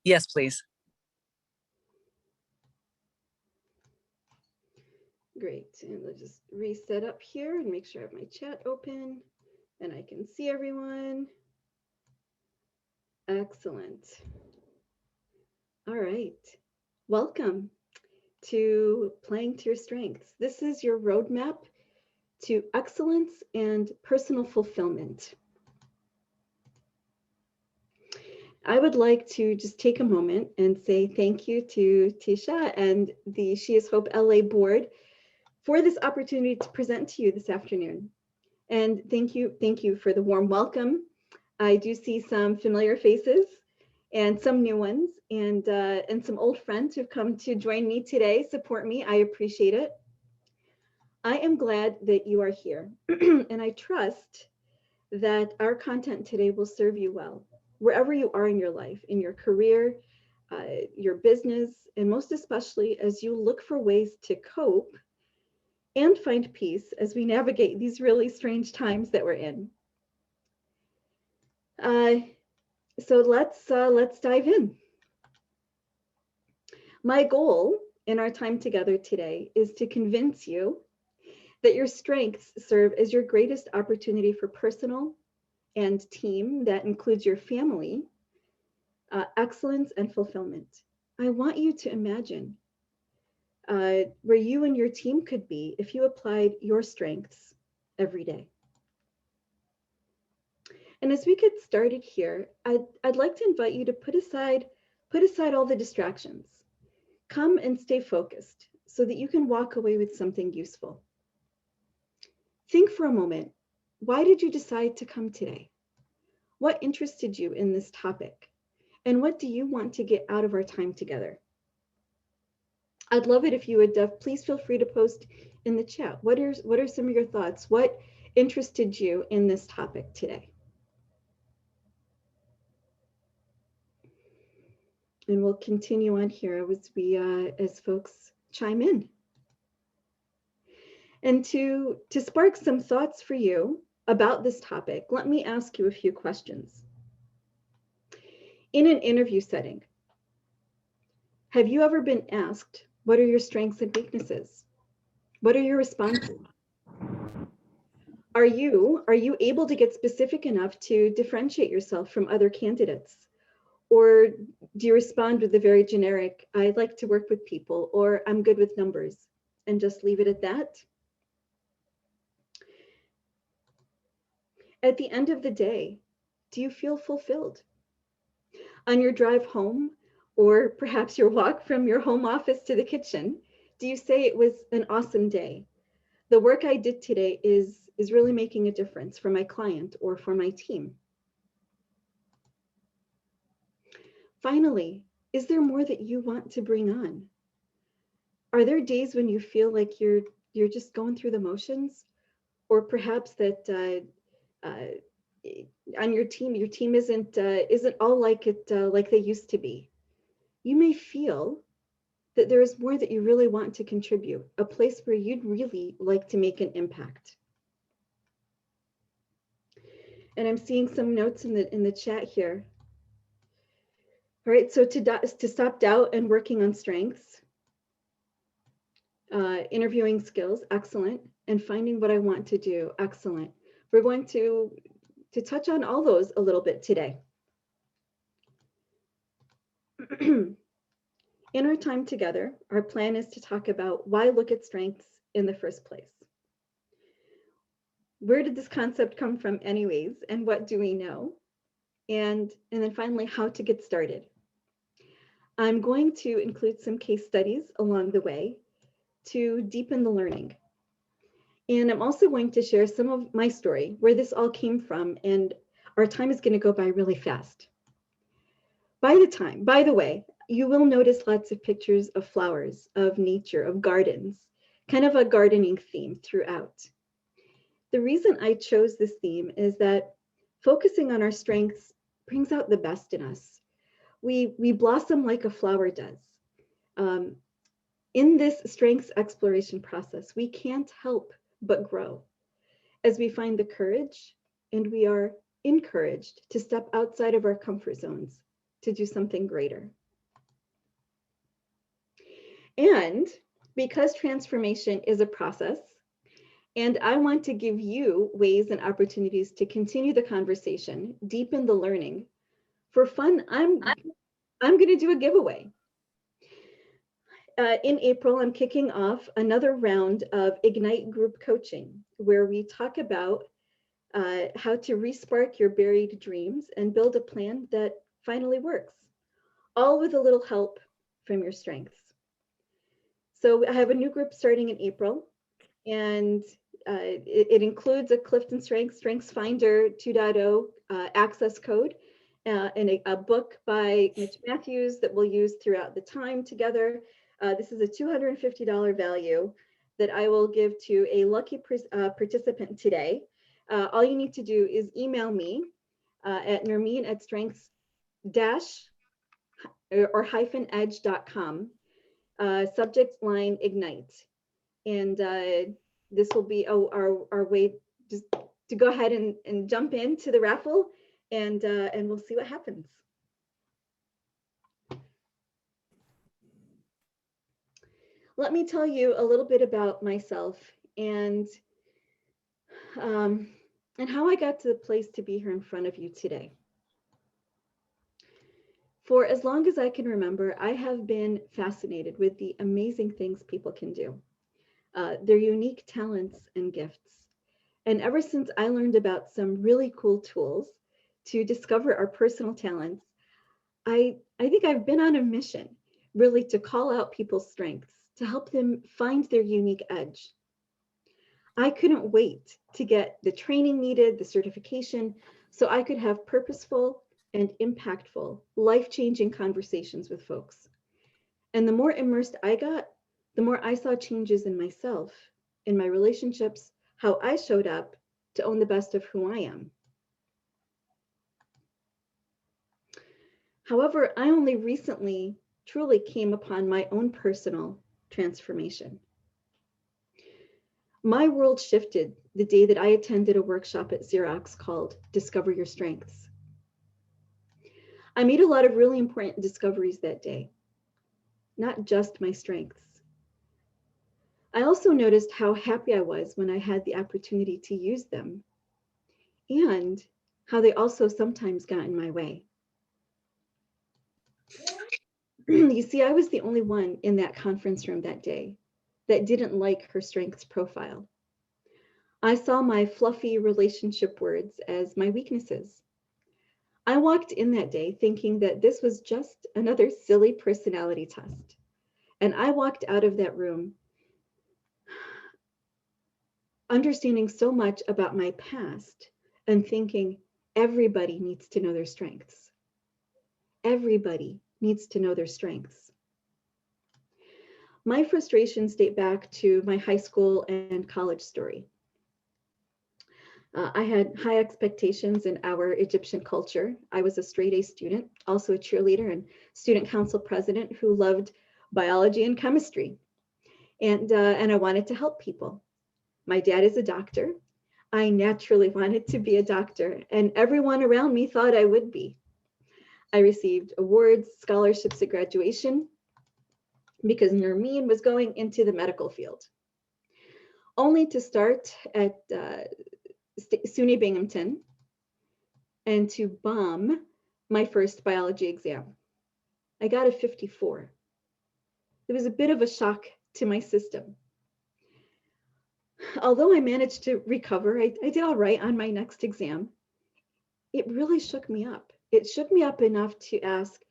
Yes, please. Great, and let's just reset up here and make sure I have my chat open and I can see everyone. Excellent. All right, welcome to Playing to Your Strengths. This is your roadmap to excellence and personal fulfillment. I would like to just take a moment and say thank you to Tisha and the She is Hope LA board for this opportunity to present to you this afternoon. And thank you for the warm welcome. I do see some familiar faces and some new ones and some old friends who've come to join me today, support me. I appreciate it. I am glad that you are here and I trust that our content today will serve you well, wherever you are in your life, in your career, your business, and most especially as you look for ways to cope and find peace as we navigate these really strange times that we're in. So let's dive in. My goal in our time together today is to convince you that your strengths serve as your greatest opportunity for personal and team, that includes your family, excellence and fulfillment. I want you to imagine where you and your team could be if you applied your strengths every day. And as we get started here, I'd like to invite you to put aside all the distractions. Come and stay focused so that you can walk away with something useful. Think for a moment, why did you decide to come today? What interested you in this topic? And what do you want to get out of our time together? I'd love it if you would please feel free to post in the chat. What are some of your thoughts? What interested you in this topic today? And we'll continue on here as folks chime in. And to spark some thoughts for you about this topic, let me ask you a few questions. In an interview setting, have you ever been asked, what are your strengths and weaknesses? What are your responses? Are you able to get specific enough to differentiate yourself from other candidates? Or do you respond with the very generic, I like to work with people, or I'm good with numbers, and just leave it at that? At the end of the day, do you feel fulfilled? On your drive home, or perhaps your walk from your home office to the kitchen, do you say it was an awesome day? The work I did today is really making a difference for my client or for my team. Finally, is there more that you want to bring on? Are there days when you feel like you're just going through the motions, or perhaps that on your team isn't all like they used to be? You may feel that there is more that you really want to contribute, a place where you'd really like to make an impact. And I'm seeing some notes in the chat here. All right, so to stop doubt and working on strengths, interviewing skills, excellent, and finding what I want to do, excellent. We're going to touch on all those a little bit today. In our time together, our plan is to talk about why look at strengths in the first place. Where did this concept come from anyways, and what do we know? And then finally, how to get started. I'm going to include some case studies along the way to deepen the learning. And I'm also going to share some of my story, where this all came from, and our time is going to go by really fast. By the way, you will notice lots of pictures of flowers, of nature, of gardens, kind of a gardening theme throughout. The reason I chose this theme is that focusing on our strengths brings out the best in us. We blossom like a flower does. In this strengths exploration process, we can't help but grow as we find the courage, and we are encouraged to step outside of our comfort zones to do something greater. And because transformation is a process, and I want to give you ways and opportunities to continue the conversation, deepen the learning. For fun, I'm going to do a giveaway. In April, I'm kicking off another round of Ignite group coaching, where we talk about how to respark your buried dreams and build a plan that finally works, all with a little help from your strengths. So I have a new group starting in April, and it includes a Clifton Strengthsfinder 2.0 access code and a book by Mitch Matthews that we'll use throughout the time together. This is a $250 value that I will give to a lucky participant today. All you need to do is email me at nermine@strengths-or-edge.com, subject line Ignite. And this will be our way just to go ahead and jump into the raffle, and we'll see what happens. Let me tell you a little bit about myself and how I got to the place to be here in front of you today. For as long as I can remember, I have been fascinated with the amazing things people can do, their unique talents and gifts. And ever since I learned about some really cool tools to discover our personal talents, I think I've been on a mission really to call out people's strengths, to help them find their unique edge. I couldn't wait to get the training needed, the certification, so I could have purposeful and impactful, life-changing conversations with folks. And the more immersed I got, the more I saw changes in myself, in my relationships, how I showed up to own the best of who I am. However, I only recently truly came upon my own personal transformation. My world shifted the day that I attended a workshop at Xerox called Discover Your Strengths. I made a lot of really important discoveries that day, not just my strengths. I also noticed how happy I was when I had the opportunity to use them, and how they also sometimes got in my way. You see, I was the only one in that conference room that day that didn't like her strengths profile. I saw my fluffy relationship words as my weaknesses. I walked in that day thinking that this was just another silly personality test. And I walked out of that room understanding so much about my past and thinking everybody needs to know their strengths. Everybody needs to know their strengths. My frustrations date back to my high school and college story. I had high expectations in our Egyptian culture. I was a straight A student, also a cheerleader and student council president who loved biology and chemistry. And I wanted to help people. My dad is a doctor. I naturally wanted to be a doctor, and everyone around me thought I would be. I received awards, scholarships at graduation because Nermine was going into the medical field, only to start at SUNY Binghamton and to bomb my first biology exam. I got a 54. It was a bit of a shock to my system. Although I managed to recover, I did all right on my next exam. It really shook me up. It shook me up enough to ask,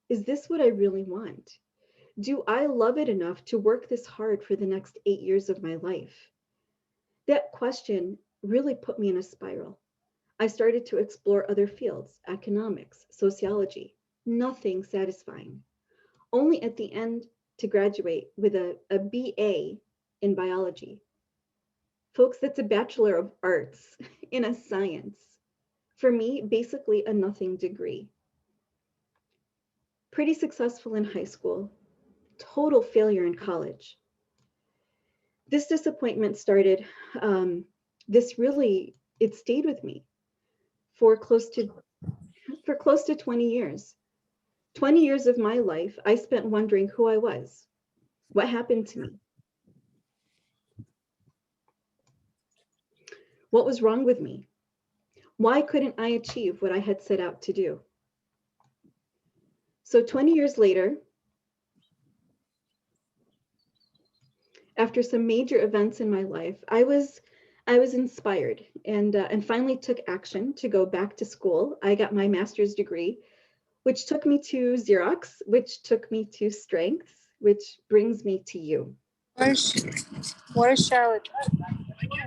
is this what I really want? Do I love it enough to work this hard for the next 8 years of my life? That question really put me in a spiral. I started to explore other fields, economics, sociology, nothing satisfying. Only at the end to graduate with a BA in biology. Folks, that's a Bachelor of Arts in a science. For me, basically a nothing degree. Pretty successful in high school, total failure in college. This disappointment started, it stayed with me for close to 20 years. 20 years of my life, I spent wondering who I was. What happened to me? What was wrong with me? Why couldn't I achieve what I had set out to do? So 20 years later, after some major events in my life, I was inspired and finally took action to go back to school. I got my master's degree, which took me to Xerox, which took me to Strengths, which brings me to you. Where is Charlotte?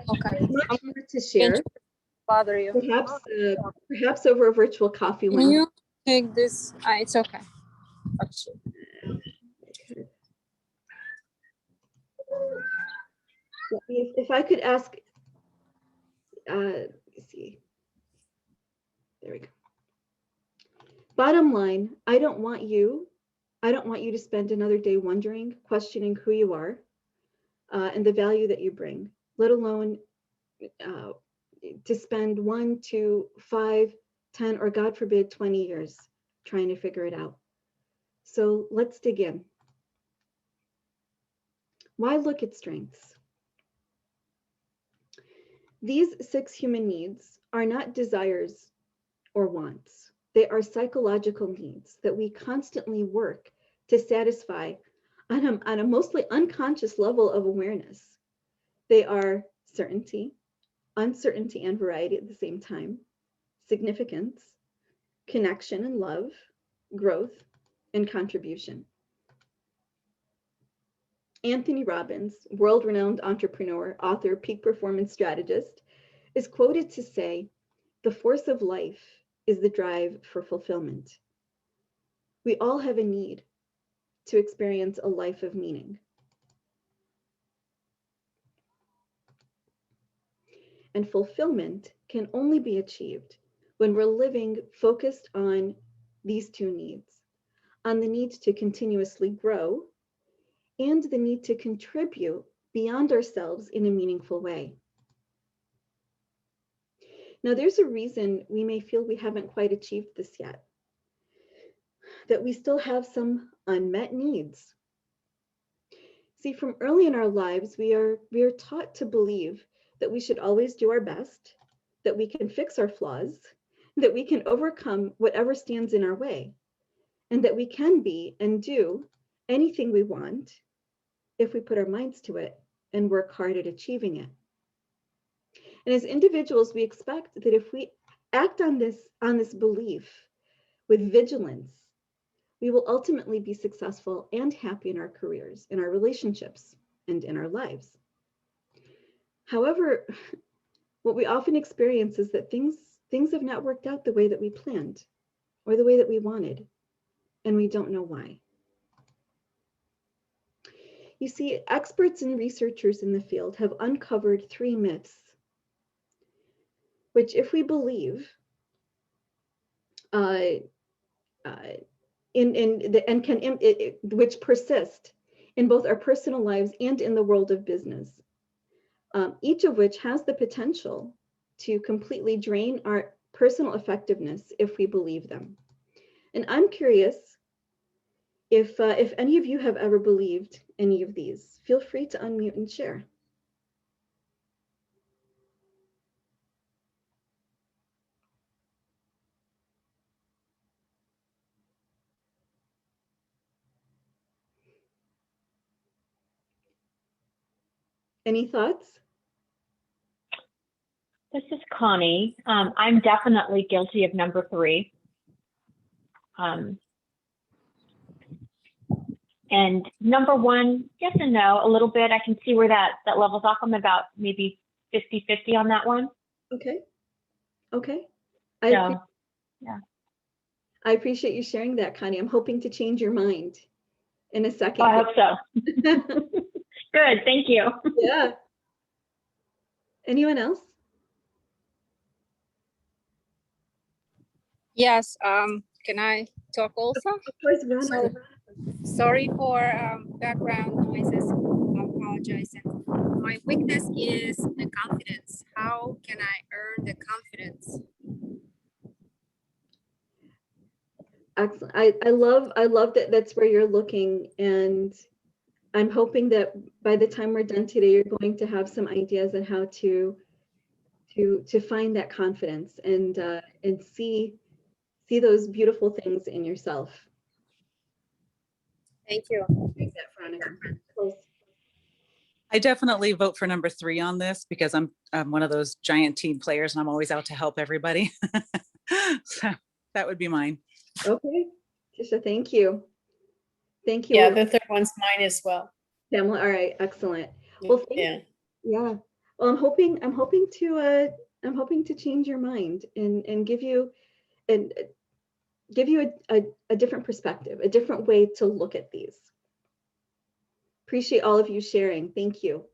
Okay. There's much more to share. Bother you. Perhaps over a virtual coffee. Can you take this? It's okay. If I could ask, let's see. There we go. Bottom line, I don't want you to spend another day wondering, questioning who you are and the value that you bring, let alone to spend 1, 2, 5, 10, or God forbid, 20 years trying to figure it out. So let's dig in. Why look at strengths? These 6 human needs are not desires or wants. They are psychological needs that we constantly work to satisfy on a mostly unconscious level of awareness. They are certainty, uncertainty and variety at the same time, significance, connection and love, growth, and contribution. Anthony Robbins, world-renowned entrepreneur, author, peak performance strategist, is quoted to say, "The force of life is the drive for fulfillment." We all have a need to experience a life of meaning. And fulfillment can only be achieved when we're living focused on these 2 needs, on the need to continuously grow and the need to contribute beyond ourselves in a meaningful way. Now, there's a reason we may feel we haven't quite achieved this yet, that we still have some unmet needs. See, from early in our lives, we are taught to believe that we should always do our best, that we can fix our flaws, that we can overcome whatever stands in our way, and that we can be and do anything we want if we put our minds to it and work hard at achieving it. And as individuals, we expect that if we act on this belief with vigilance, we will ultimately be successful and happy in our careers, in our relationships, and in our lives. However, what we often experience is that things have not worked out the way that we planned or the way that we wanted, and we don't know why. You see, experts and researchers in the field have uncovered 3 myths, which, if we believe, which persist in both our personal lives and in the world of business, each of which has the potential to completely drain our personal effectiveness if we believe them. And I'm curious if any of you have ever believed any of these. Feel free to unmute and share. Any thoughts? This is Connie. I'm definitely guilty of number 3. And number 1, yes and no, a little bit. I can see where that levels off. I'm about maybe 50-50 on that one. Okay. Yeah. I appreciate you sharing that, Connie. I'm hoping to change your mind in a second. Oh, I hope so. Good, thank you. Yeah. Anyone else? Yes. Can I talk also? Of course, Veronica. Sorry for background noises. I apologize. And my weakness is the confidence. How can I earn the confidence? Excellent. I love that that's where you're looking, and I'm hoping that by the time we're done today, you're going to have some ideas on how to find that confidence and see those beautiful things in yourself. Thank you. Like that, Veronica. Close. I definitely vote for number 3 on this because I'm one of those giant team players and I'm always out to help everybody. So that would be mine. Okay, Tisha, thank you. Thank you. Yeah, the third one's mine as well. Pamela, all right, excellent. Well, Yeah. yeah. Well, I'm hoping to change your mind and give you a different perspective, a different way to look at these. Appreciate all of you sharing. Thank you.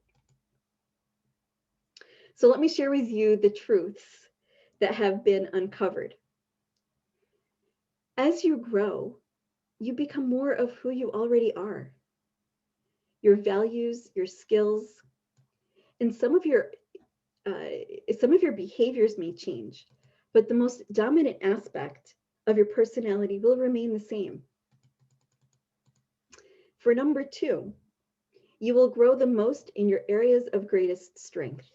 So let me share with you the truths that have been uncovered. As you grow, you become more of who you already are. Your values, your skills, and some of your behaviors may change, but the most dominant aspect of your personality will remain the same. For number 2, you will grow the most in your areas of greatest strength.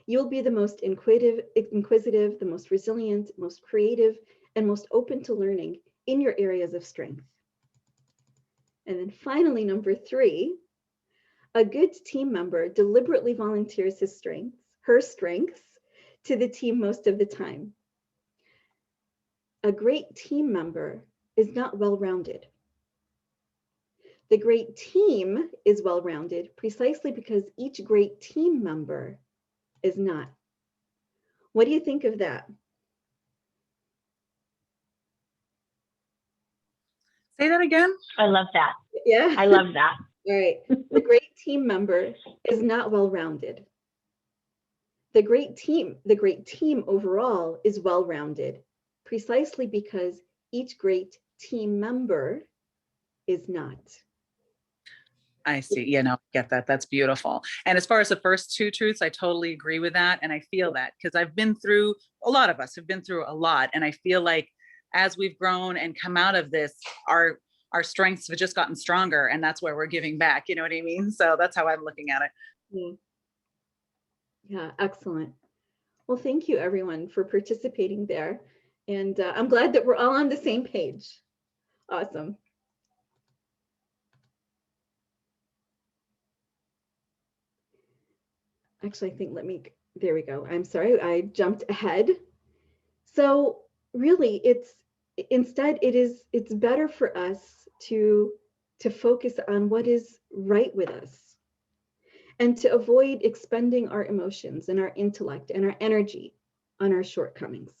You'll be the most inquisitive, the most resilient, most creative, and most open to learning in your areas of strength. And then finally, number 3, a good team member deliberately volunteers her strengths to the team most of the time. A great team member is not well-rounded. The great team is well-rounded precisely because each great team member is not. What do you think of that? Say that again. I love that. Yeah. I love that. All right. The great team member is not well-rounded. The great team overall is well-rounded precisely because each great team member is not. I see. Yeah, no, get that. That's beautiful. And as far as the first 2 truths, I totally agree with that. And I feel that because I've been through, a lot of us have been through a lot. And I feel like as we've grown and come out of this, our strengths have just gotten stronger. And that's where we're giving back. You know what I mean? So that's how I'm looking at it. Yeah, excellent. Well, thank you everyone for participating there. And I'm glad that we're all on the same page. Awesome. Actually, I think there we go. I'm sorry, I jumped ahead. So really it's better for us to focus on what is right with us and to avoid expending our emotions and our intellect and our energy on our shortcomings.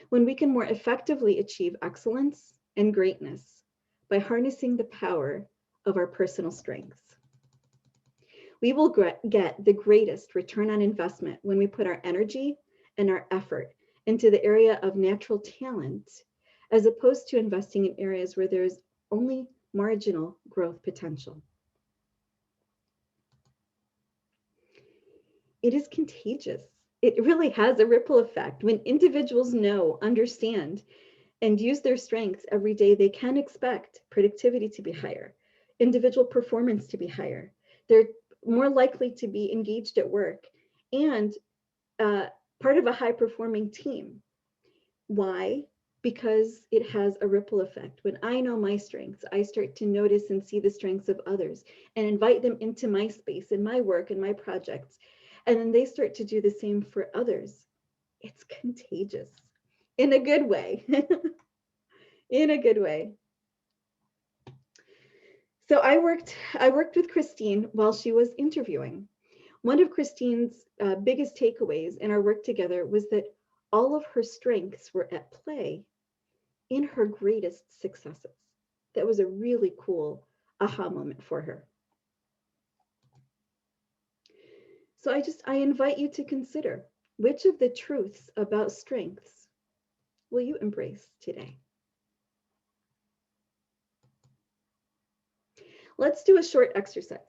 When we can more effectively achieve excellence and greatness by harnessing the power of our personal strengths. We will get the greatest return on investment when we put our energy and our effort into the area of natural talent, as opposed to investing in areas where there's only marginal growth potential. It is contagious. It really has a ripple effect. When individuals know, understand, and use their strengths every day, they can expect productivity to be higher, individual performance to be higher. They're more likely to be engaged at work and part of a high-performing team. Why? Because it has a ripple effect. When I know my strengths, I start to notice and see the strengths of others and invite them into my space and my work and my projects. And then they start to do the same for others. It's contagious in a good way. In a good way. So I worked with Christine while she was interviewing. One of Christine's biggest takeaways in our work together was that all of her strengths were at play in her greatest successes. That was a really cool aha moment for her. So I invite you to consider, which of the truths about strengths will you embrace today? Let's do a short exercise.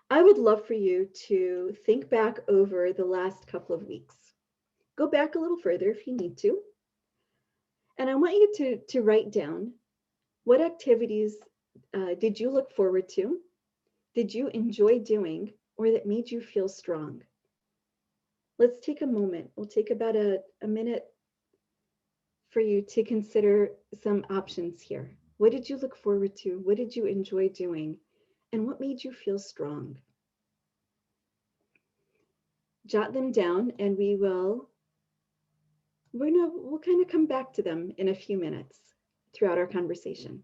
I would love for you to think back over the last couple of weeks. Go back a little further if you need to. And I want you to write down what activities did you look forward to, did you enjoy doing, or that made you feel strong. Let's take a moment. We'll take about a minute for you to consider some options here. What did you look forward to? What did you enjoy doing? And what made you feel strong? Jot them down, and we'll kind of come back to them in a few minutes throughout our conversation.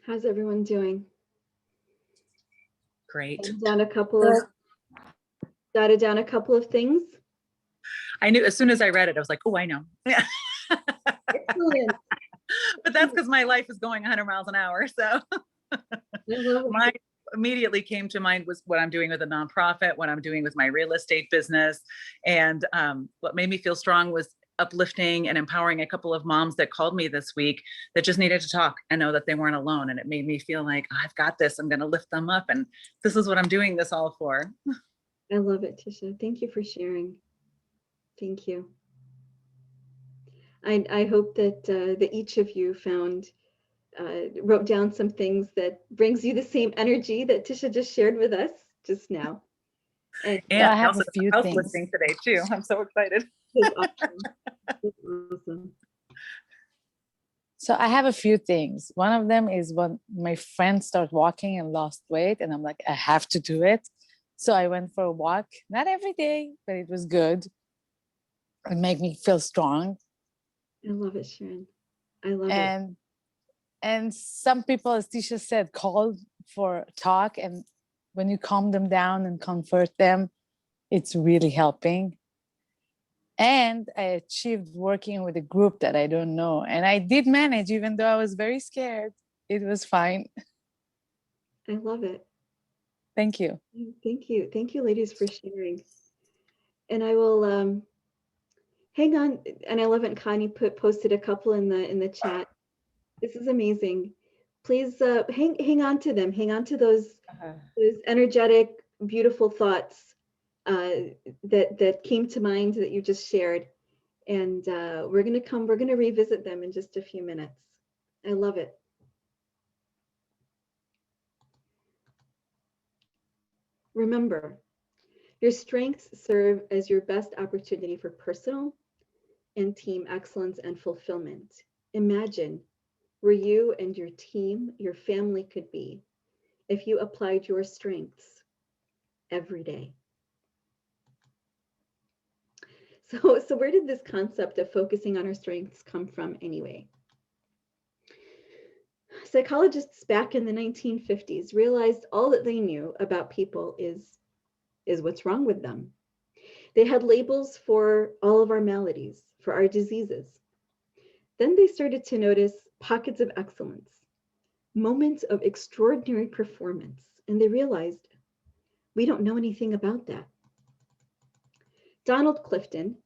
How's everyone doing? Great. Jotted down a couple of things. I knew as soon as I read it, I was like, oh, I know. Yeah. Excellent. But that's because my life is going 100 miles an hour. So mine immediately came to mind was what I'm doing with a nonprofit, what I'm doing with my real estate business. And what made me feel strong was uplifting and empowering a couple of moms that called me this week that just needed to talk and know that they weren't alone. And it made me feel like, oh, I've got this. I'm going to lift them up. And this is what I'm doing this all for. I love it, Tisha. Thank you for sharing. Thank you. I hope that each of you wrote down some things that brings you the same energy that Tisha just shared with us just now. And I have also a few house things listing today too. I'm so excited. It's awesome. It's awesome. So I have a few things. One of them is when my friend started walking and lost weight, and I'm like, I have to do it. So I went for a walk, not every day, but it was good. It made me feel strong. I love it, Sharon. I love it. And some people, as Tisha said, called for talk, and when you calm them down and comfort them, it's really helping. And I achieved working with a group that I don't know. And I did manage, even though I was very scared. It was fine. I love it. Thank you. Thank you. Thank you, ladies, for sharing. And I will hang on. And I love it. Connie posted a couple in the chat. This is amazing. Please hang on to them. Hang on to those energetic, beautiful thoughts that came to mind that you just shared. And we're going to revisit them in just a few minutes. I love it. Remember, your strengths serve as your best opportunity for personal and team excellence and fulfillment. Imagine where you and your team, your family could be if you applied your strengths every day. So where did this concept of focusing on our strengths come from anyway? Psychologists back in the 1950s realized all that they knew about people is what's wrong with them. They had labels for all of our maladies, for our diseases. Then they started to notice pockets of excellence, moments of extraordinary performance, and they realized we don't know anything about that. Donald Clifton,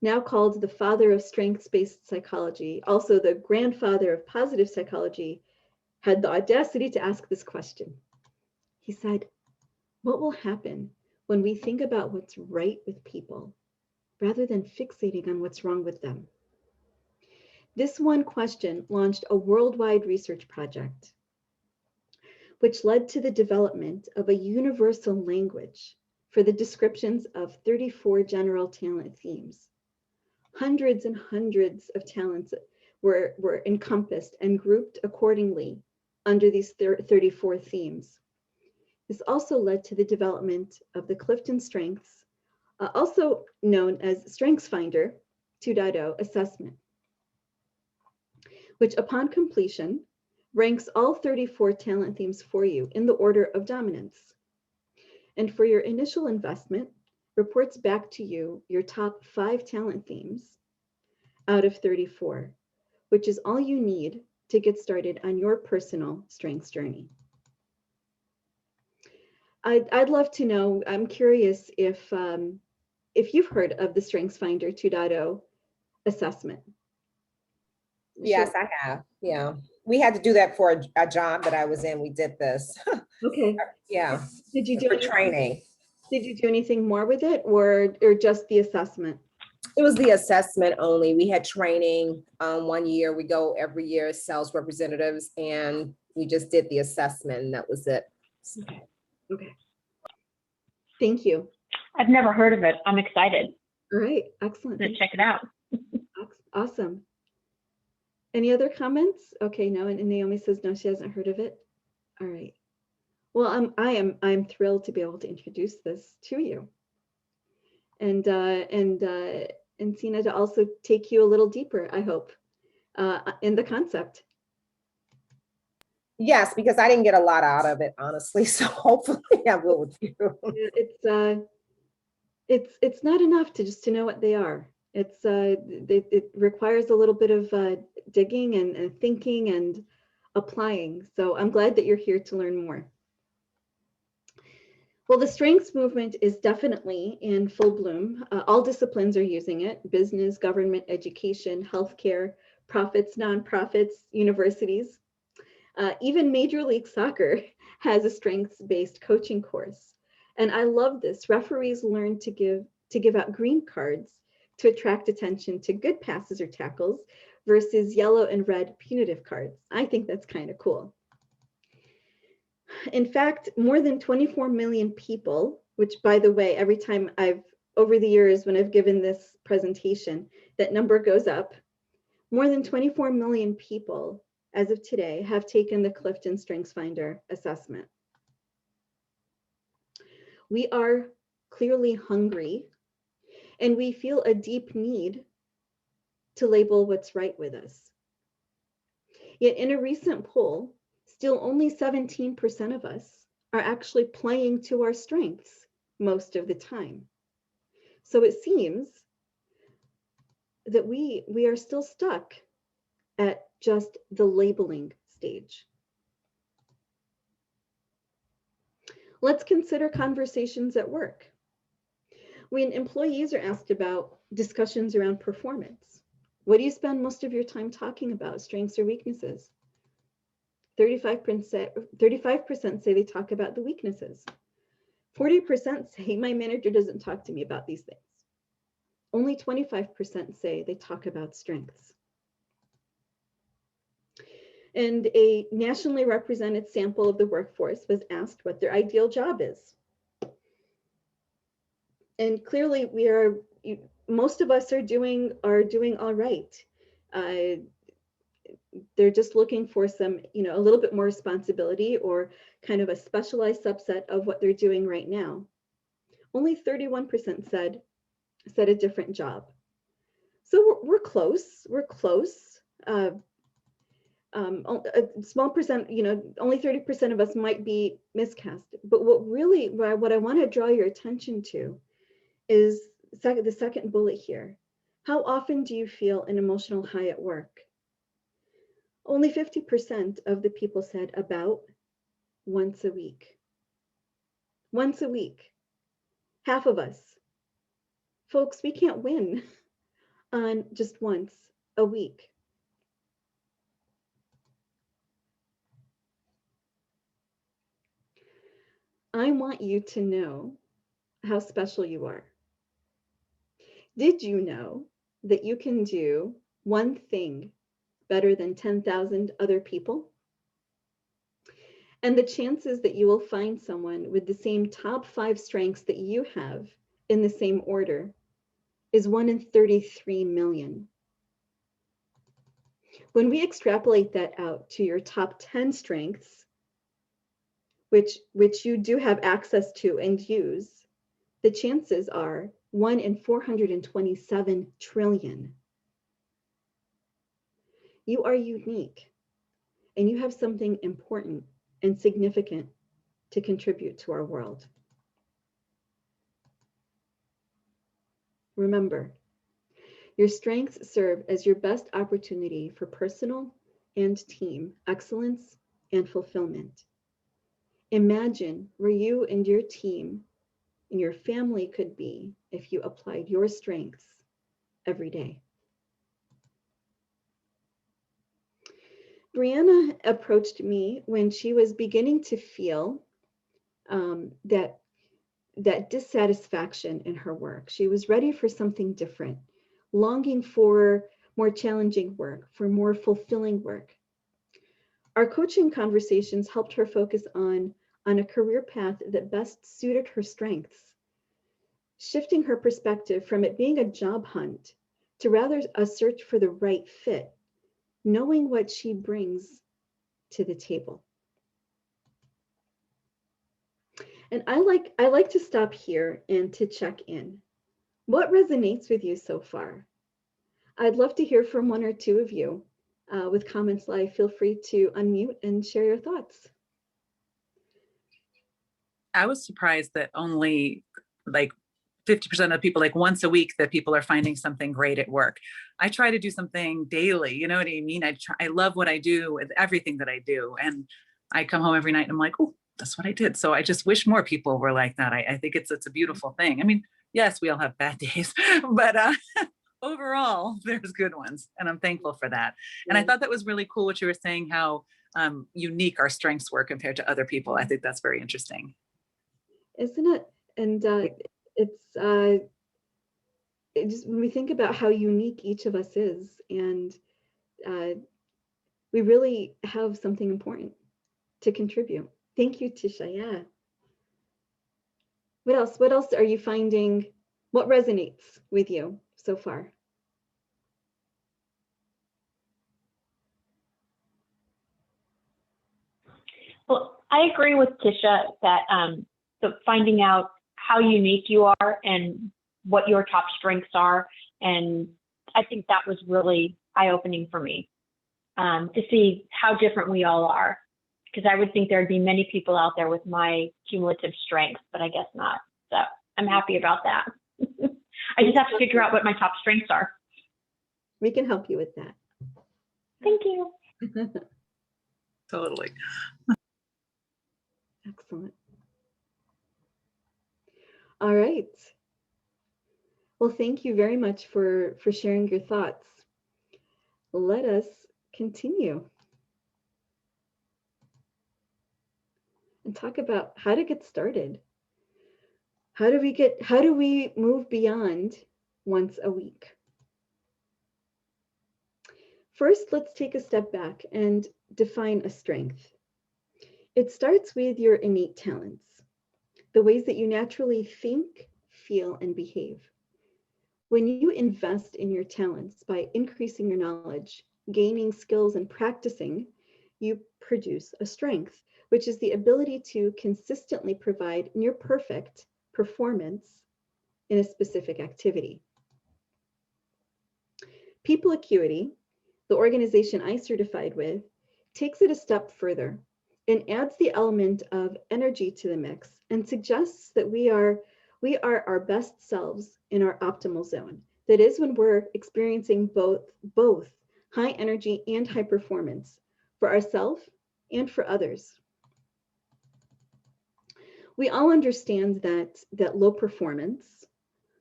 now called the father of strengths-based psychology, also the grandfather of positive psychology, had the audacity to ask this question. He said, what will happen when we think about what's right with people rather than fixating on what's wrong with them? This one question launched a worldwide research project, which led to the development of a universal language for the descriptions of 34 general talent themes. Hundreds and hundreds of talents were encompassed and grouped accordingly under these 34 themes. This also led to the development of the Clifton Strengths, also known as Strengthsfinder 2.0 assessment, which upon completion ranks all 34 talent themes for you in the order of dominance. And for your initial investment, reports back to you your top 5 talent themes out of 34, which is all you need to get started on your personal strengths journey. I'd love to know, I'm curious if you've heard of the Strengthsfinder 2.0 assessment. Yes, I have. Yeah. We had to do that for a job that I was in. We did this. Okay. Yeah. Did you do for training? Did you do anything more with it, or just the assessment? It was the assessment only. We had training 1 year. We go every year as sales representatives, and we just did the assessment, and that was it. Okay. Okay. Thank you. I've never heard of it. I'm excited All right. Excellent. to check it out. Awesome. Any other comments? Okay, no, and Naomi says no, she hasn't heard of it. All right. Well, I'm thrilled to be able to introduce this to you, and Sina, to also take you a little deeper, I hope, in the concept. Yes, because I didn't get a lot out of it, honestly. So hopefully I will with you. It's not enough to just to know what they are. It requires a little bit of digging and thinking and applying. So I'm glad that you're here to learn more. Well, the strengths movement is definitely in full bloom. All disciplines are using it: business, government, education, healthcare, profits, nonprofits, universities. Even Major League Soccer has a strengths-based coaching course. And I love this. Referees learn to give out green cards to attract attention to good passes or tackles versus yellow and red punitive cards. I think that's kind of cool. In fact, more than 24 million people, which, by the way, every time over the years when I've given this presentation, that number goes up. More than 24 million people as of today have taken the Clifton Strengthsfinder assessment. We are clearly hungry, and we feel a deep need to label what's right with us. Yet in a recent poll, still only 17% of us are actually playing to our strengths most of the time. So it seems that we are still stuck at just the labeling stage. Let's consider conversations at work. When employees are asked about discussions around performance, what do you spend most of your time talking about, strengths or weaknesses? 35% say they talk about the weaknesses. 40% say my manager doesn't talk to me about these things. Only 25% say they talk about strengths. And a nationally represented sample of the workforce was asked what their ideal job is. And clearly most of us are doing all right. They're just looking for some, a little bit more responsibility or kind of a specialized subset of what they're doing right now. Only 31% said a different job. So we're close. A small percent, only 30% of us might be miscast. But what I want to draw your attention to is the second bullet here. How often do you feel an emotional high at work? Only 50% of the people said about once a week. Once a week. Half of us. Folks, we can't win on just once a week. I want you to know how special you are. Did you know that you can do one thing better than 10,000 other people. And the chances that you will find someone with the same top 5 strengths that you have in the same order is 1 in 33 million. When we extrapolate that out to your top 10 strengths, which you do have access to and use, the chances are 1 in 427 trillion. You are unique, and you have something important and significant to contribute to our world. Remember, your strengths serve as your best opportunity for personal and team excellence and fulfillment. Imagine where you and your team and your family could be if you applied your strengths every day. Brianna approached me when she was beginning to feel that dissatisfaction in her work. She was ready for something different, longing for more challenging work, for more fulfilling work. Our coaching conversations helped her focus on a career path that best suited her strengths, shifting her perspective from it being a job hunt to rather a search for the right fit, knowing what she brings to the table. And I like to stop here and to check in. What resonates with you so far? I'd love to hear from 1 or 2 of you. With comments live, feel free to unmute and share your thoughts. I was surprised that only like 50% of people, like once a week, that people are finding something great at work. I try to do something daily. You know what I mean? I love what I do with everything that I do. And I come home every night and I'm like, oh, that's what I did. So I just wish more people were like that. I think it's a beautiful thing. I mean, yes, we all have bad days, but overall, there's good ones. And I'm thankful for that. And I thought that was really cool what you were saying, how unique our strengths were compared to other people. I think that's very interesting. Isn't it? And it's just when we think about how unique each of us is, and we really have something important to contribute. Thank you, Tisha. Yeah. What else? What else are you finding? What resonates with you so far? Well, I agree with Tisha that so finding out how unique you are and what your top strengths are, and I think that was really eye-opening for me to see how different we all are. Because I would think there'd be many people out there with my cumulative strengths, but I guess not. So I'm happy about that. I just have to figure out what my top strengths are. We can help you with that. Thank you. Totally. Excellent. All right. Well, thank you very much for sharing your thoughts. Let us continue and talk about how to get started. How do we move beyond once a week? First, let's take a step back and define a strength. It starts with your innate talents, the ways that you naturally think, feel, and behave. When you invest in your talents by increasing your knowledge, gaining skills, and practicing, you produce a strength, which is the ability to consistently provide near perfect performance in a specific activity. People Acuity, the organization I certified with, takes it a step further and adds the element of energy to the mix and suggests that we are our best selves in our optimal zone. That is when we're experiencing both high energy and high performance for ourselves and for others. We all understand that low performance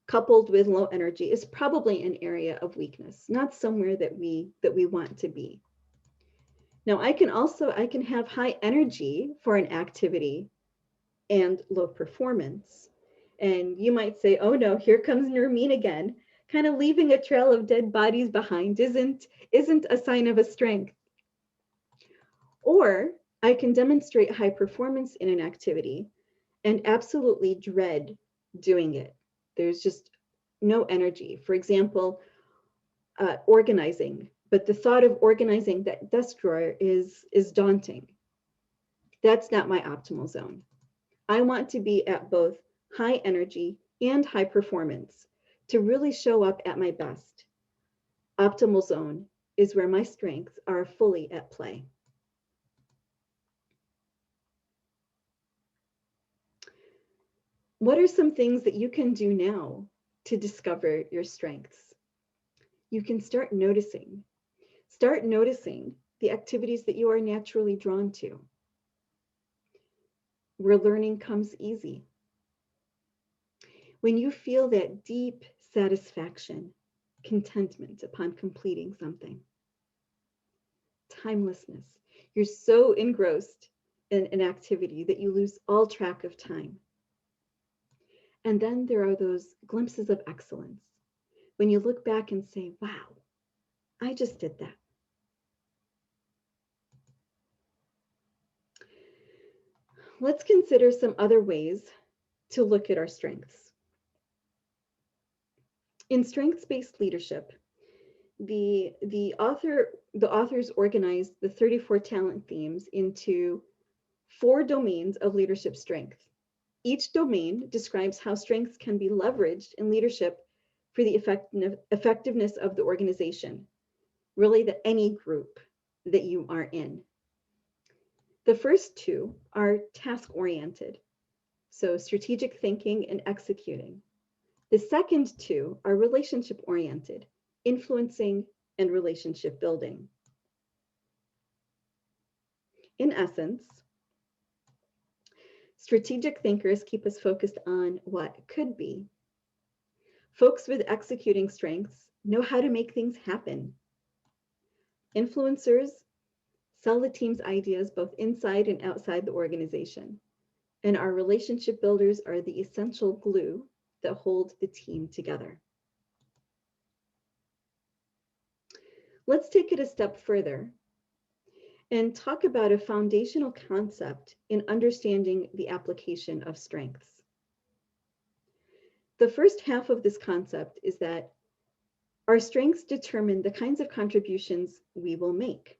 coupled with low energy is probably an area of weakness, not somewhere that we want to be. Now, I can have high energy for an activity and low performance. And you might say, oh no, here comes Nermine again, Kind of leaving a trail of dead bodies behind isn't a sign of a strength. Or I can demonstrate high performance in an activity and absolutely dread doing it. There's just no energy. For example, organizing, but the thought of organizing that desk drawer is daunting. That's not my optimal zone. I want to be at both high energy and high performance to really show up at my best. Optimal zone is where my strengths are fully at play. What are some things that you can do now to discover your strengths? You can start noticing. Start noticing the activities that you are naturally drawn to, where learning comes easy. When you feel that deep satisfaction, contentment upon completing something. Timelessness. You're so engrossed in an activity that you lose all track of time. And then there are those glimpses of excellence when you look back and say, wow, I just did that. Let's consider some other ways to look at our strengths. In strengths-based leadership, the authors organized the 34 talent themes into 4 domains of leadership strength. Each domain describes how strengths can be leveraged in leadership for the effectiveness of the organization, really any group that you are in. The first 2 are task-oriented, so strategic thinking and executing. The second 2 are relationship-oriented, influencing and relationship building. In essence, strategic thinkers keep us focused on what could be. Folks with executing strengths know how to make things happen. Influencers sell the team's ideas both inside and outside the organization. And our relationship builders are the essential glue that hold the team together. Let's take it a step further and talk about a foundational concept in understanding the application of strengths. The first half of this concept is that our strengths determine the kinds of contributions we will make.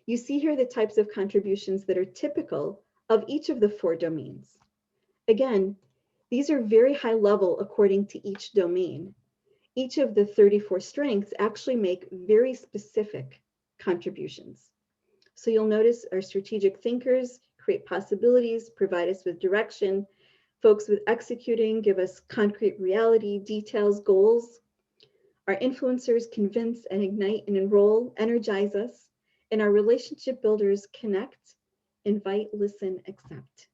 You see here the types of contributions that are typical of each of the 4 domains. Again, these are very high level according to each domain. Each of the 34 strengths actually make very specific contributions. So you'll notice our strategic thinkers create possibilities, provide us with direction. Folks with executing give us concrete reality, details, goals. Our influencers convince and ignite and enroll, energize us. And our relationship builders connect, invite, listen, accept.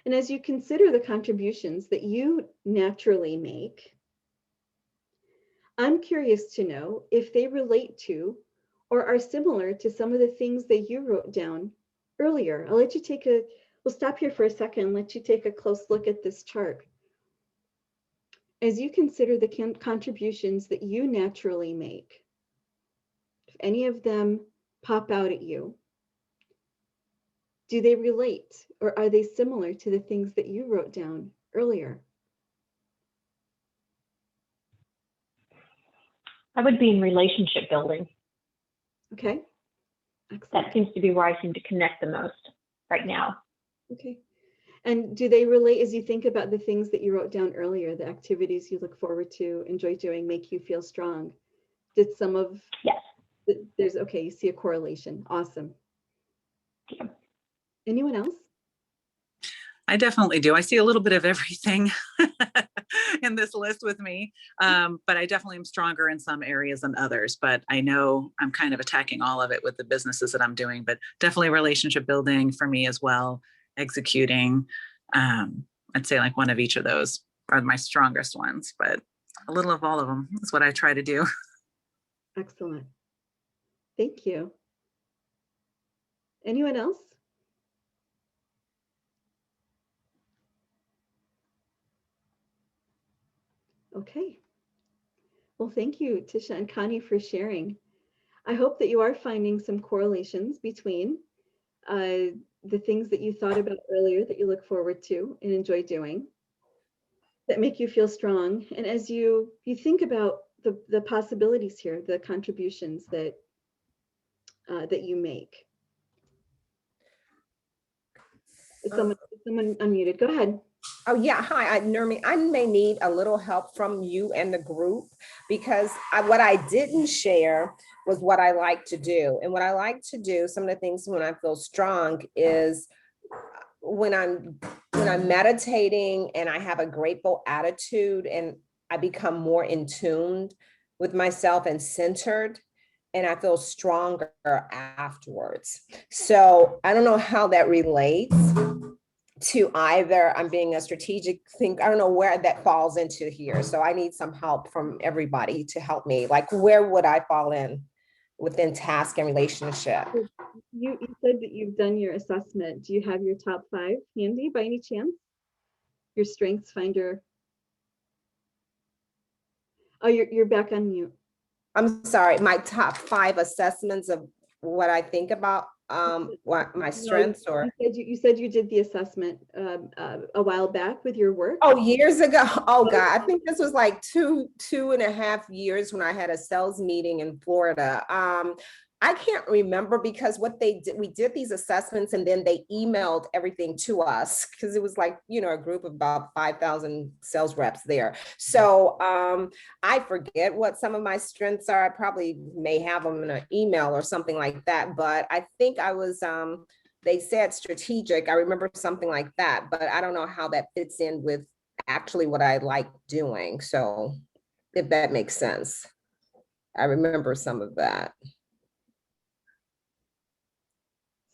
And as you consider the contributions that you naturally make, I'm curious to know if they relate to or are similar to some of the things that you wrote down earlier. I'll let you we'll stop here for a second and let you take a close look at this chart. As you consider the contributions that you naturally make, if any of them pop out at you, do they relate or are they similar to the things that you wrote down earlier? I would be in relationship building. Okay. Excellent. That seems to be where I seem to connect the most right now. Okay. And do they relate as you think about the things that you wrote down earlier, the activities you look forward to, enjoy doing, make you feel strong? Did some of, yes, there's, okay, you see a correlation. Awesome. yeah. Anyone else? I definitely do. I see a little bit of everything in this list with me, but I definitely am stronger in some areas than others. But I know I'm kind of attacking all of it with the businesses that I'm doing, but definitely relationship building for me as well, executing. I'd say like one of each of those are my strongest ones, but a little of all of them is what I try to do. Excellent. Thank you. Anyone else? Okay. Well, thank you, Tisha and Connie, for sharing. I hope that you are finding some correlations between the things that you thought about earlier that you look forward to and enjoy doing that make you feel strong. And as you think about the possibilities here, the contributions that that you make. Is someone unmuted? Go ahead. Oh, yeah. Hi, Nermine. I may need a little help from you and the group because what I didn't share was what I like to do. And what I like to do, some of the things when I feel strong is when I'm meditating and I have a grateful attitude and I become more in tune with myself and centered, and I feel stronger afterwards. So I don't know how that relates to either I'm being a strategic thinker. I don't know where that falls into here. So I need some help from everybody to help me. Like, where would I fall in within task and relationship? You said that you've done your assessment. Do you have your top 5 handy by any chance? Your Strengthsfinder. Oh, you're back on mute. I'm sorry, my top 5 assessments of what I think about what my strengths or you said you did the assessment a while back with your work. Oh, years ago. Oh God, I think this was like two and a half years when I had a sales meeting in Florida. I can't remember because what they did, we did these assessments and then they emailed everything to us because it was like, you know, a group of about 5,000 sales reps there. So I forget what some of my strengths are. I probably may have them in an email or something like that, but I think I was, they said strategic. I remember something like that, but I don't know how that fits in with actually what I like doing. So if that makes sense, I remember some of that.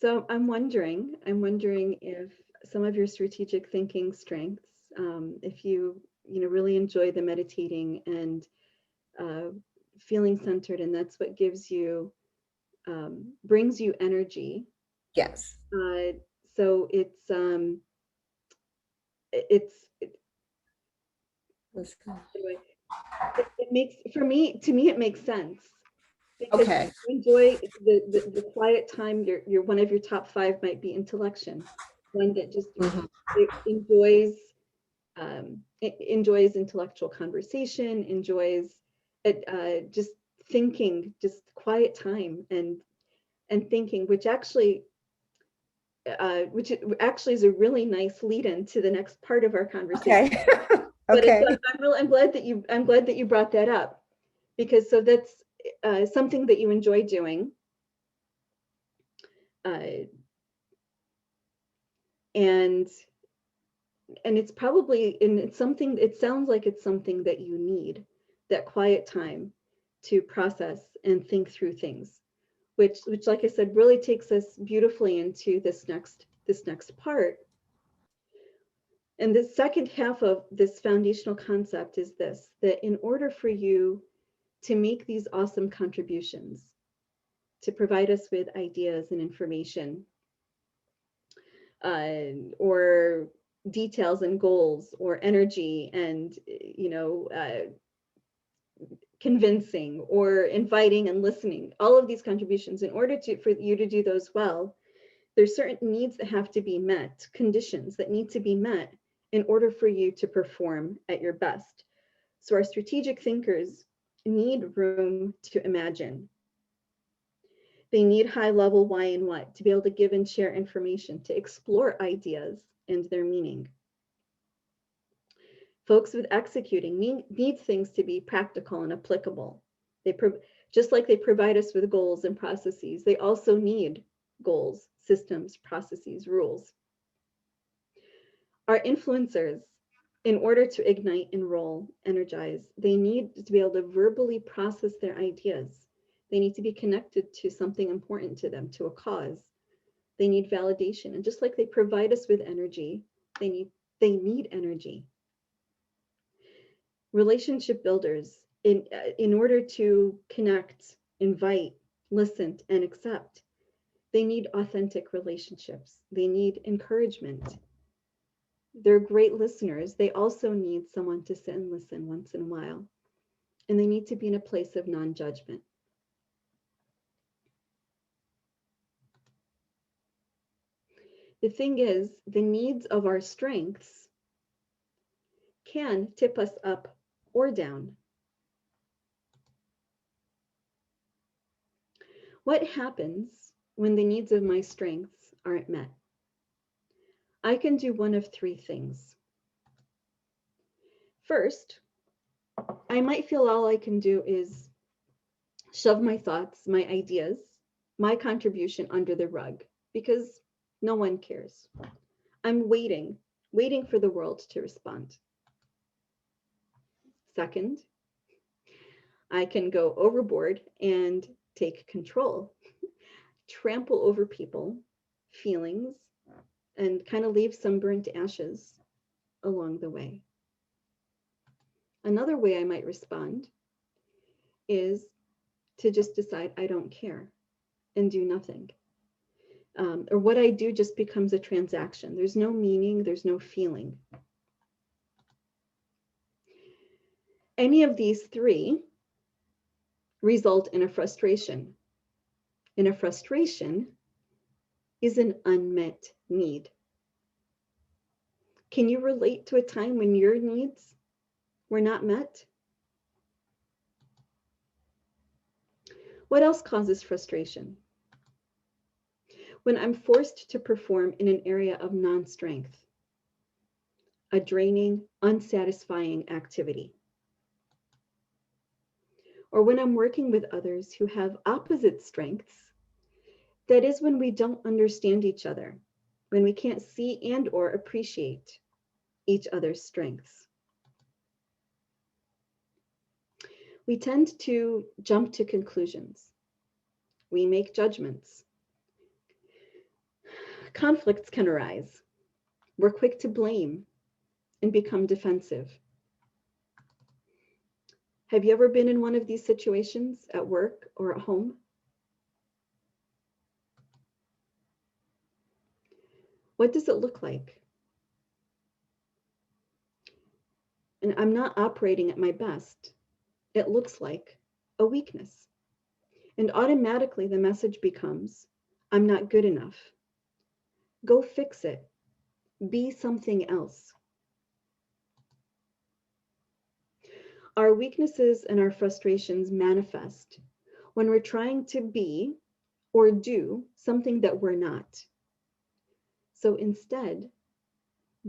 So I'm wondering if some of your strategic thinking strengths, if you really enjoy the meditating and feeling centered, and that's what gives you, brings you energy. Yes. So it makes, to me, it makes sense. Because Okay. you enjoy the quiet time. Your one of your top 5 might be intellection, one that just enjoys intellectual conversation, enjoys just thinking, just quiet time and thinking, which actually is a really nice lead in to the next part of our conversation. Okay. Okay. But I'm glad that you brought that up, because so that's something that you enjoy doing. And it's probably, and it's something, it sounds like it's something that you need, that quiet time to process and think through things, which like I said, really takes us beautifully into this next part. And the second half of this foundational concept is this, that in order for you to make these awesome contributions, to provide us with ideas and information, or details and goals, or energy and convincing or inviting and listening, all of these contributions, in order for you to do those well, there's certain needs that have to be met, conditions that need to be met in order for you to perform at your best. So our strategic thinkers need room to imagine. They need high level why and what, to be able to give and share information, to explore ideas and their meaning. Folks with executing need things to be practical and applicable. Just like they provide us with goals and processes, they also need goals, systems, processes, rules. Our influencers, in order to ignite, enroll, energize, they need to be able to verbally process their ideas. They need to be connected to something important to them, to a cause. They need validation. And just like they provide us with energy, they need energy. Relationship builders, in order to connect, invite, listen, and accept, they need authentic relationships. They need encouragement. They're great listeners. They also need someone to sit and listen once in a while. And they need to be in a place of non-judgment. The thing is, the needs of our strengths can tip us up or down. What happens when the needs of my strengths aren't met? I can do one of three things. First, I might feel all I can do is shove my thoughts, my ideas, my contribution under the rug because no one cares. I'm waiting for the world to respond. Second, I can go overboard and take control, trample over people, feelings, and kind of leave some burnt ashes along the way. Another way I might respond is to just decide I don't care and do nothing. Or what I do just becomes a transaction. There's no meaning, there's no feeling. Any of these three result in a frustration. And a frustration is an unmet need. Can you relate to a time when your needs were not met? What else causes frustration? When I'm forced to perform in an area of non-strength, a draining, unsatisfying activity. Or when I'm working with others who have opposite strengths, that is when we don't understand each other, when we can't see and or appreciate each other's strengths. We tend to jump to conclusions. We make judgments. Conflicts can arise. We're quick to blame and become defensive. Have you ever been in one of these situations at work or at home? What does it look like? And I'm not operating at my best. It looks like a weakness. And automatically the message becomes, I'm not good enough. Go fix it. Be something else. Our weaknesses and our frustrations manifest when we're trying to be or do something that we're not. So instead,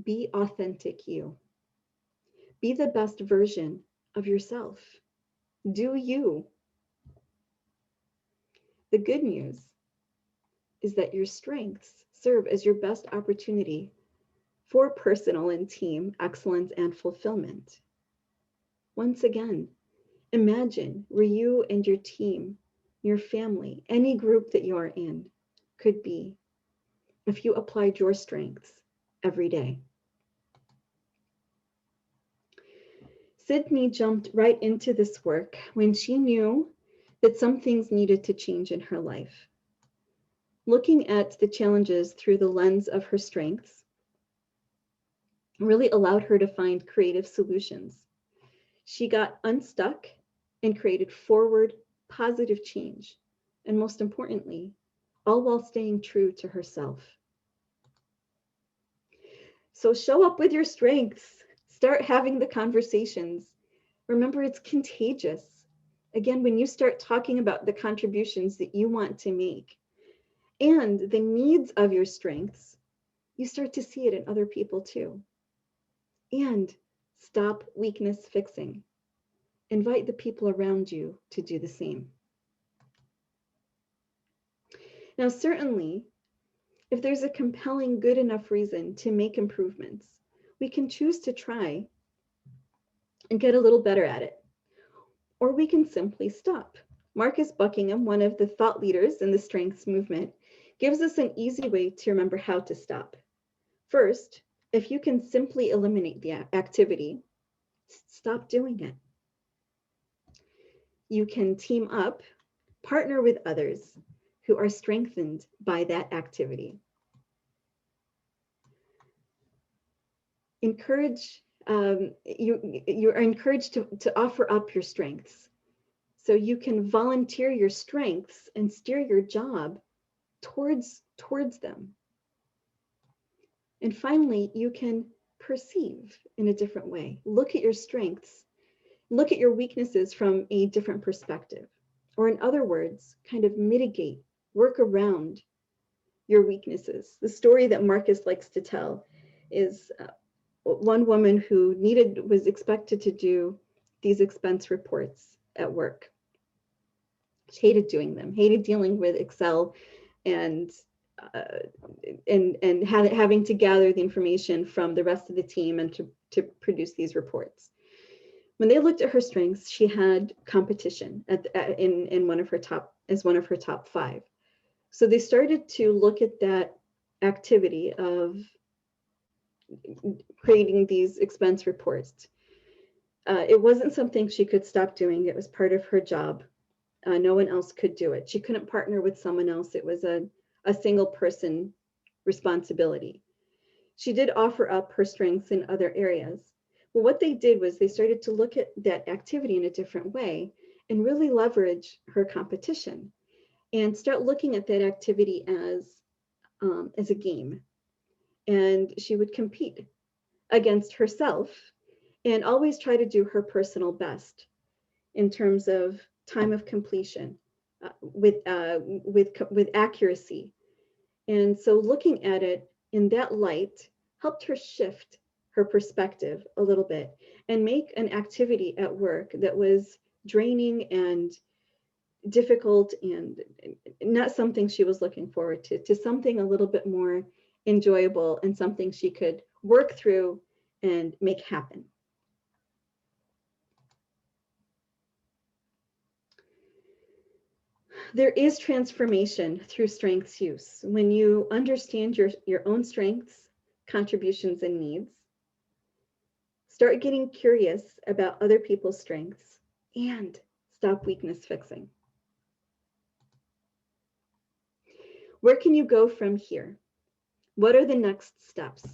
be authentic you. Be the best version of yourself. Do you. The good news is that your strengths serve as your best opportunity for personal and team excellence and fulfillment. Once again, imagine where you and your team, your family, any group that you are in could be if you applied your strengths every day. Sydney jumped right into this work when she knew that some things needed to change in her life. Looking at the challenges through the lens of her strengths really allowed her to find creative solutions. She got unstuck and created forward, positive change, and most importantly, all while staying true to herself. So show up with your strengths. Start having the conversations. Remember, it's contagious. Again, when you start talking about the contributions that you want to make and the needs of your strengths, you start to see it in other people too. And stop weakness fixing. Invite the people around you to do the same. Now, certainly, if there's a compelling, good enough reason to make improvements, we can choose to try and get a little better at it. Or we can simply stop. Marcus Buckingham, one of the thought leaders in the strengths movement, gives us an easy way to remember how to stop. First, if you can simply eliminate the activity, stop doing it. You can team up, partner with others who are strengthened by that activity. encourage, you are encouraged to offer up your strengths. So you can volunteer your strengths and steer your job towards them. And finally, you can perceive in a different way. Look at your strengths, look at your weaknesses from a different perspective. Or in other words, kind of mitigate, work around your weaknesses. The story that Marcus likes to tell is one woman who was expected to do these expense reports at work. She hated doing them, hated dealing with Excel and having to gather the information from the rest of the team and to produce these reports. When they looked at her strengths, she had competition in one of her top 5. So they started to look at that activity of creating these expense reports. It wasn't something she could stop doing. It was part of her job. No one else could do it. She couldn't partner with someone else. It was a single person responsibility. She did offer up her strengths in other areas. Well, what they did was they started to look at that activity in a different way and really leverage her competition and start looking at that activity as a game. And she would compete against herself and always try to do her personal best in terms of time of completion with accuracy. And so looking at it in that light helped her shift her perspective a little bit and make an activity at work that was draining and difficult and not something she was looking forward to something a little bit more enjoyable and something she could work through and make happen. There is transformation through strengths use. When you understand your own strengths, contributions, and needs, start getting curious about other people's strengths, and stop weakness fixing. Where can you go from here? What are the next steps?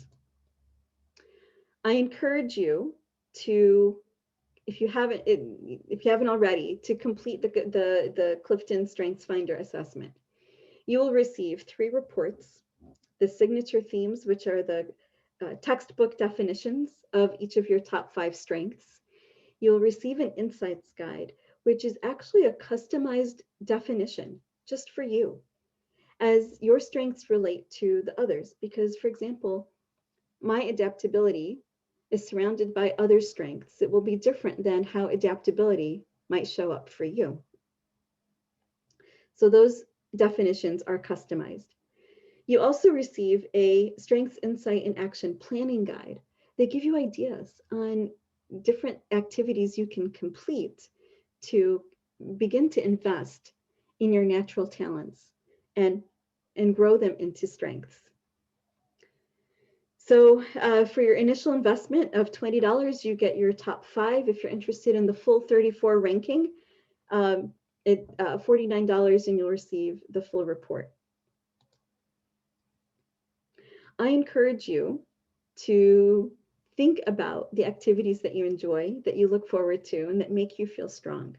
I encourage you to, if you haven't already, to complete the Clifton Strengthsfinder assessment. You will receive 3 reports, the signature themes, which are the textbook definitions of each of your top 5 strengths. You'll receive an insights guide, which is actually a customized definition just for you as your strengths relate to the others. Because, for example, my adaptability is surrounded by other strengths. It will be different than how adaptability might show up for you. So those definitions are customized. You also receive a Strengths, Insight, and Action Planning Guide. They give you ideas on different activities you can complete to begin to invest in your natural talents and grow them into strengths. So for your initial investment of $20, you get your top 5. If you're interested in the full 34 ranking, $49 and you'll receive the full report. I encourage you to think about the activities that you enjoy, that you look forward to, and that make you feel strong.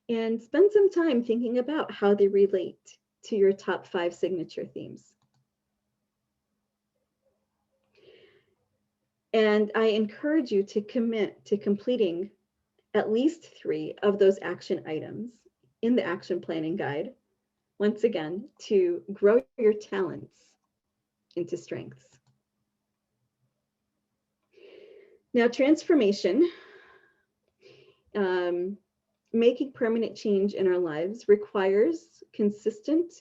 And spend some time thinking about how they relate to your top 5 signature themes. And I encourage you to commit to completing at least 3 of those action items in the action planning guide, once again, to grow your talents into strengths. Now, transformation, making permanent change in our lives requires consistent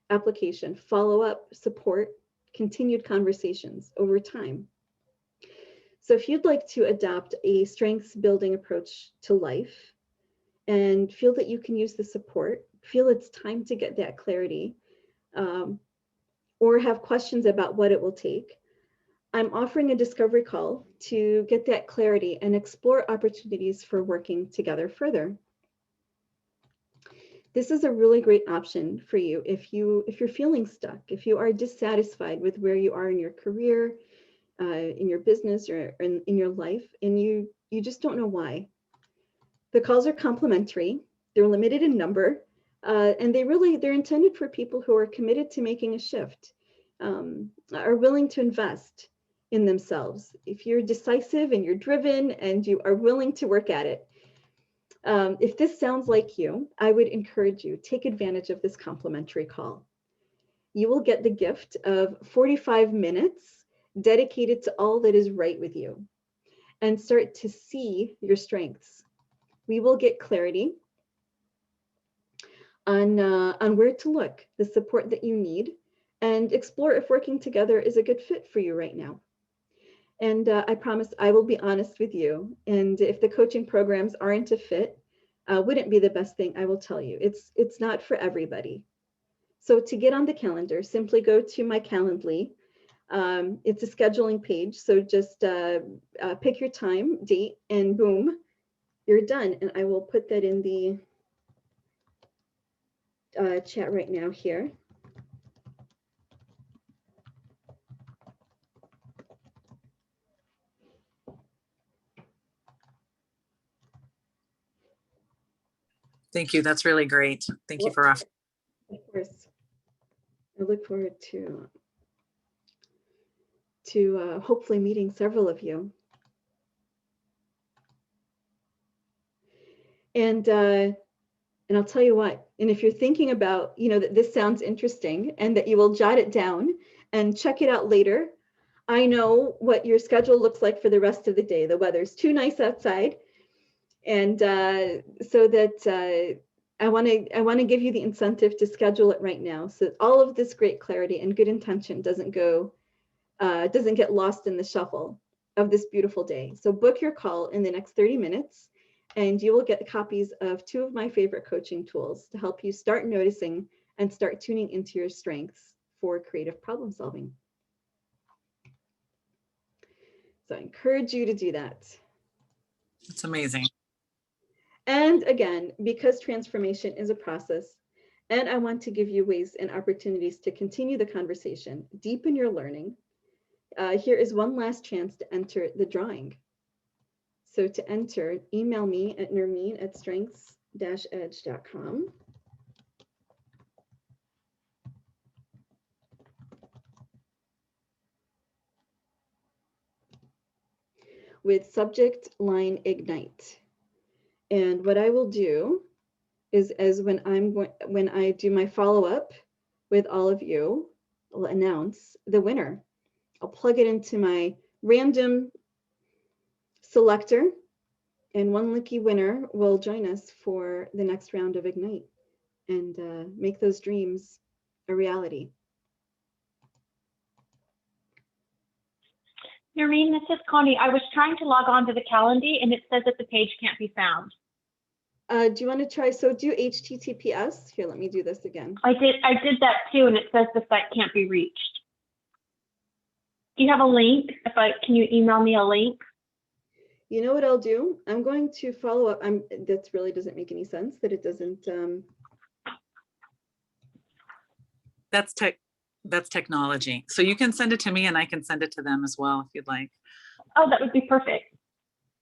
application, follow-up, support, continued conversations over time. So if you'd like to adopt a strengths building approach to life and feel that you can use the support, feel it's time to get that clarity, or have questions about what it will take, I'm offering a discovery call to get that clarity and explore opportunities for working together further. This is a really great option for you if you're feeling stuck, if you are dissatisfied with where you are in your career, in your business or in your life, and you just don't know why. The calls are complimentary, they're limited in number, and they're intended for people who are committed to making a shift, are willing to invest in themselves. If you're decisive and you're driven and you are willing to work at it, if this sounds like you, I would encourage you, take advantage of this complimentary call. You will get the gift of 45 minutes dedicated to all that is right with you and start to see your strengths. We will get clarity on where to look, the support that you need, and explore if working together is a good fit for you right now. And I promise I will be honest with you. And if the coaching programs aren't a fit, wouldn't be the best thing, I will tell you. It's not for everybody. So to get on the calendar, simply go to my Calendly. It's a scheduling page. So just pick your time, date, and boom, you're done. And I will put that in the chat right now here. Thank you. That's really great. Thank you for offering. Of course. I look forward to hopefully meeting several of you. And I'll tell you what, and if you're thinking about, that this sounds interesting and that you will jot it down and check it out later, I know what your schedule looks like for the rest of the day. The weather's too nice outside. And so that I want to give you the incentive to schedule it right now, so that all of this great clarity and good intention doesn't get lost in the shuffle of this beautiful day. So book your call in the next 30 minutes, and you will get copies of 2 of my favorite coaching tools to help you start noticing and start tuning into your strengths for creative problem solving. So I encourage you to do that. It's amazing. And again, because transformation is a process, and I want to give you ways and opportunities to continue the conversation, deepen your learning, here is one last chance to enter the drawing. So to enter, email me at nermine@strengths-edge.com. With subject line Ignite. And what I will do is, when I do my follow-up with all of you, I'll announce the winner. I'll plug it into my random selector, and one lucky winner will join us for the next round of Ignite and make those dreams a reality. Nermine, this is Connie. I was trying to log on to the Calendly and it says that the page can't be found. Do you want to try? So do HTTPS. Here, let me do this again. I did that too, and it says the site can't be reached. Do you have a link? Can you email me a link? You know what I'll do? I'm going to follow up. That really doesn't make any sense that it doesn't. That's technology. So you can send it to me and I can send it to them as well if you'd like. Oh, that would be perfect.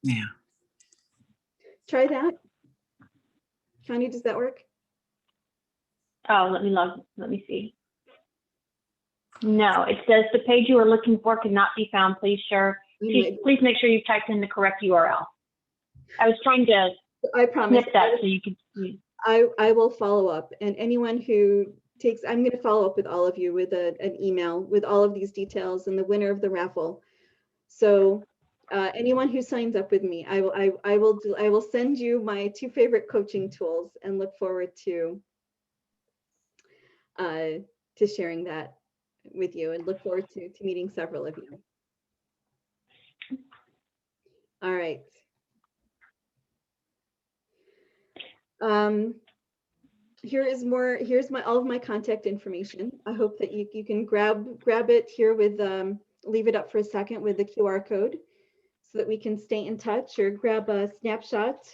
Yeah. Try that. Connie, does that work? Oh, let me see. No, it says the page you are looking for cannot be found. Please make sure you typed in the correct URL. I was trying to snip that so you could see. I will follow up, and anyone who takes, I'm going to follow up with all of you with an email with all of these details and the winner of the raffle. So anyone who signs up with me, I will send you my 2 favorite coaching tools, and look forward to sharing that with you, and look forward to meeting several of you. All right. Here's all of my contact information. I hope that you can grab it here with leave it up for a second with the QR code, so that we can stay in touch, or grab a snapshot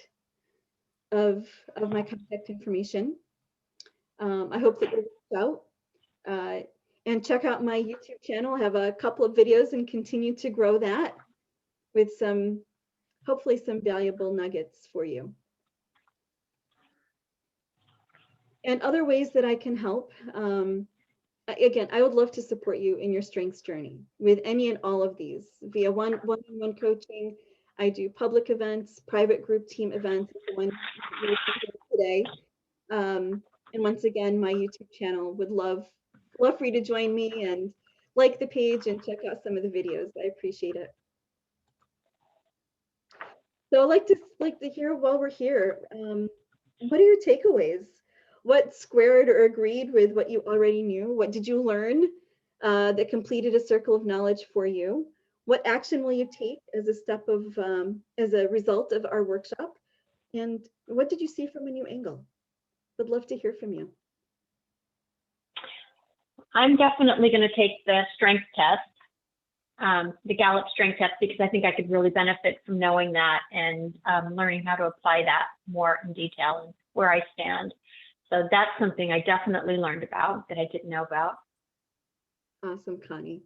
of my contact information. I hope that you'll reach out. And check out my YouTube channel. I have a couple of videos and continue to grow that with some, hopefully some valuable nuggets for you. And other ways that I can help. Again, I would love to support you in your strengths journey with any and all of these via one-on-one coaching. I do public events, private group team events, the one today. And once again, my YouTube channel would love for you to join me and like the page and check out some of the videos. I appreciate it. So I'd like to hear while we're here, what are your takeaways? What squared or agreed with what you already knew? What did you learn that completed a circle of knowledge for you? What action will you take as a step of, as a result of our workshop? And what did you see from a new angle? Would love to hear from you. I'm definitely going to take the strength test, the Gallup strength test, because I think I could really benefit from knowing that and learning how to apply that more in detail and where I stand. So that's something I definitely learned about that I didn't know about. Awesome, Connie.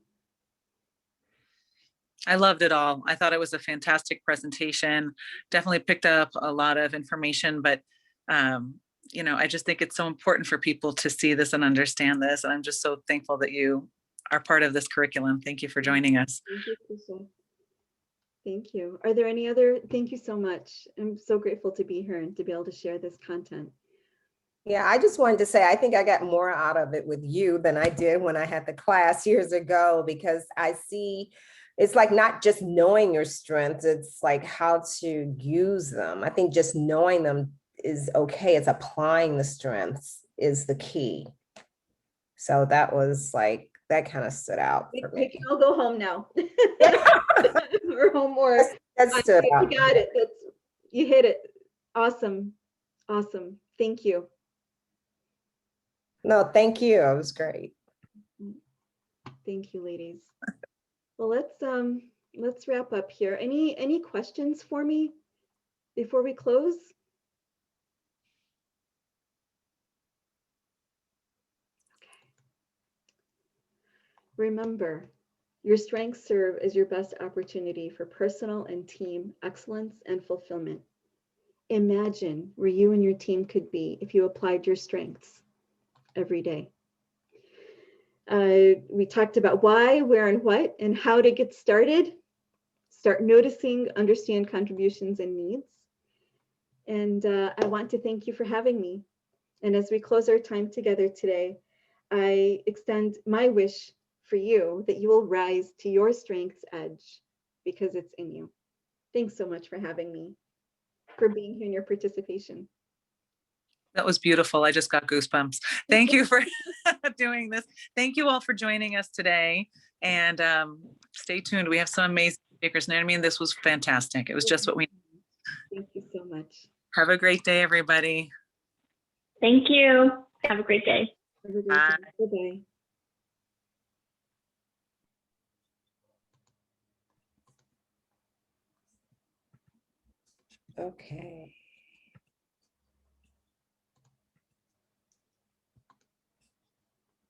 I loved it all. I thought it was a fantastic presentation. Definitely picked up a lot of information, but you know, I just think it's so important for people to see this and understand this. And I'm just so thankful that you are part of this curriculum. Thank you for joining us. Thank you, Tisha. Thank you. Are there any other? Thank you so much. I'm so grateful to be here and to be able to share this content. Yeah, I just wanted to say, I think I got more out of it with you than I did when I had the class years ago, because I see it's like not just knowing your strengths, it's like how to use them. I think just knowing them is okay. It's applying the strengths is the key. So that was like, that kind of stood out for me. We can all go home now. Or home or That stood you out. got it. You hit it. Awesome. Awesome. Thank you. No, thank you. It was great. Thank you, ladies. Well, let's wrap up here. Any questions for me before we close? Okay. Remember, your strengths serve as your best opportunity for personal and team excellence and fulfillment. Imagine where you and your team could be if you applied your strengths every day. We talked about why, where, and what, and how to get started. Start noticing, understand contributions and needs. And I want to thank you for having me. And as we close our time together today, I extend my wish for you that you will rise to your strength's edge because it's in you. Thanks so much for having me, for being here and your participation. That was beautiful. I just got goosebumps. Thank you for doing this. Thank you all for joining us today. And stay tuned. We have some amazing speakers. Nermine, this was fantastic. It was just what we need. Thank you so much. Have a great day, everybody. Thank you. Have a great day. Have a great Bye. day. Bye-bye. Okay.